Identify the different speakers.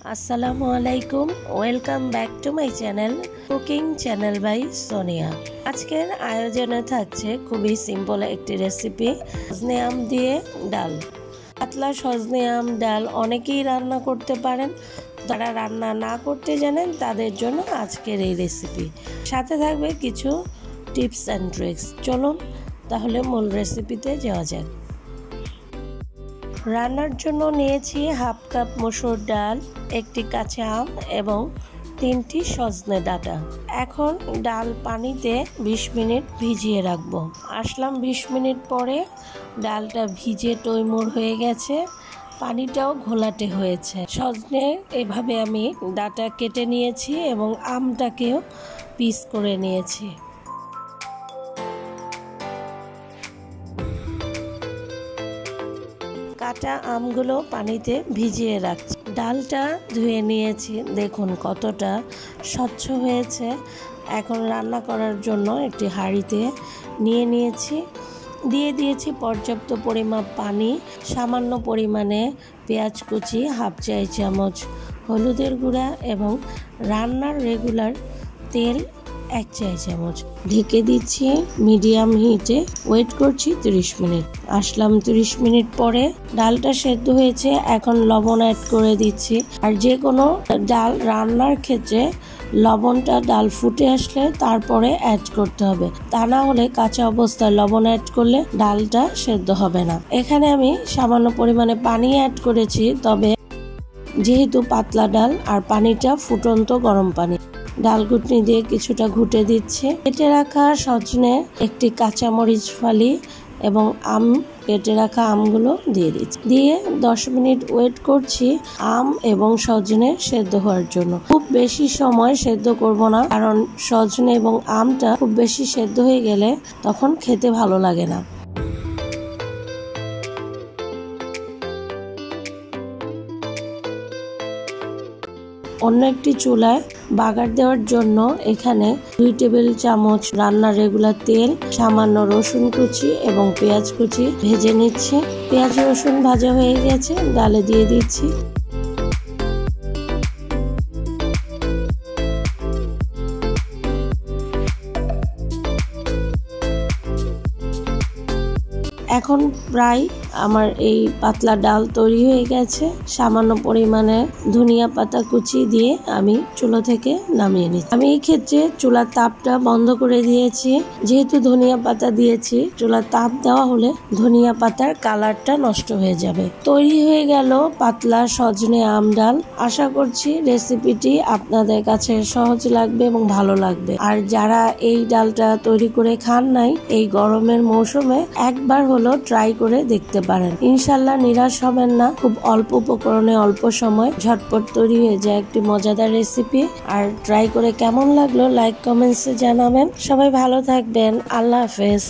Speaker 1: আসসালামু আলাইকুম, welcome back to my channel cooking channel by Sonia. আজকের আয়োজনে থাকছে খুবই সিম্পল একটি রেসিপি, সজনে আম দিয়ে ডাল। পাতলা সজনে আম ডাল অনেকেই রান্না করতে পারেন, যারা রান্না না করতে জানেন তাদের জন্য আজকের এই রেসিপি। সাথে থাকবে কিছু টিপস অ্যান্ড ট্রিক্স। চলুন তাহলে মূল রেসিপিতে যাওয়া যাক। রান্নার জন্য নিয়েছি হাফ কাপ মসুর ডাল, একটি কাঁচা আম এবং 3টি সজনে ডাঁটা। এখন ডাল পানিতে 20 মিনিট ভিজিয়ে রাখবো। আসলাম 20 মিনিট পরে, ডালটা ভিজে টইমুর হয়ে গেছে, পানিটাও ঘোলাটে হয়েছে। সজনে এভাবে আমি ডাঁটা কেটে নিয়েছি এবং আমটাকেও পিস করে নিয়েছি। কাটা আমগুলো পানিতে ভিজিয়ে রাখছি। ডালটা ধুয়ে নিয়েছি, দেখুন কতটা স্বচ্ছ হয়েছে। এখন রান্না করার জন্য একটি হাঁড়িতে নিয়ে নিয়েছি, দিয়ে দিয়েছি পর্যাপ্ত পরিমাণ পানি, সামান্য পরিমাণে পেঁয়াজ কুচি, হাফ চা চামচ হলুদের গুঁড়া এবং রান্নার রেগুলার তেল 1 চা চামচ। ঢেকে দিচ্ছি মিডিয়াম হিটে, ওয়েট করছি 30 মিনিট। আসলাম 30 মিনিট পরে, ডালটা সেদ্ধ হয়েছে। এখন লবণ অ্যাড করে দিচ্ছি। আর যে কোনো ডাল রান্নার ক্ষেত্রে লবণটা ডাল ফুটে আসলে তারপরে অ্যাড করতে হবে, তা না হলে কাঁচা অবস্থায় লবণ অ্যাড করলে ডালটা সেদ্ধ হবে না। এখানে আমি সামান্য পরিমাণে পানি অ্যাড করেছি, তবে যেহেতু পাতলা ডাল আর পানিটা ফুটন্ত গরম পানি। ডাল ঘুটনি দিয়ে কিছুটা ঘুটে দিচ্ছে। কেটে রাখা সজনে, একটি কাঁচামরিচ ফালি এবং আম, কেটে রাখা আমগুলো দিয়ে দিচ্ছি। দিয়ে 10 মিনিট ওয়েট করছি আম এবং সজনে সেদ্ধ হওয়ার জন্য। খুব বেশি সময় সেদ্ধ করব না, কারণ সজনে এবং আমটা খুব বেশি সেদ্ধ হয়ে গেলে তখন খেতে ভালো লাগে না। অন্য একটি চুলায় বাগার দেওয়ার জন্য এখানে 2 টেবিল চামচ রান্নার রেগুলার তেল, সামান্য রসুন কুচি এবং পেঁয়াজ কুচি ভেজে নিচ্ছি। পেঁয়াজ রসুন ভাজা হয়ে গেছে, ডালে দিয়ে দিচ্ছি। এখন প্রায় আমার এই পাতলা ডাল তৈরি হয়ে গেছে। সামান্য পরিমাণে ধনিয়া পাতা কুচি দিয়ে আমি চুলা থেকে নামিয়ে নিচ্ছি। আমি এই ক্ষেত্রে চুলার তাপটা বন্ধ করে দিয়েছি, যেহেতু ধনিয়া পাতা দিয়েছি। চুলার তাপ দেওয়া হলে ধনিয়া পাতার কালারটা নষ্ট হয়ে যাবে। তৈরি হয়ে গেল পাতলা সজনে আম ডাল। আশা করছি রেসিপিটি আপনাদের কাছে সহজ লাগবে এবং ভালো লাগবে। আর যারা এই ডালটা তৈরি করে খান নাই, এই গরমের মৌসুমে একবার হলো ট্রাই করে দেখতে পারেন। ইনশাল্লাহ নিরাশ হবেন না। খুব অল্প উপকরণে অল্প সময় ঝটপট তৈরি হয়ে যায় একটি মজাদার রেসিপি। আর ট্রাই করে কেমন লাগলো লাইক কমেন্টসে জানাবেন। সবাই ভালো থাকবেন। আল্লাহ হাফেজ।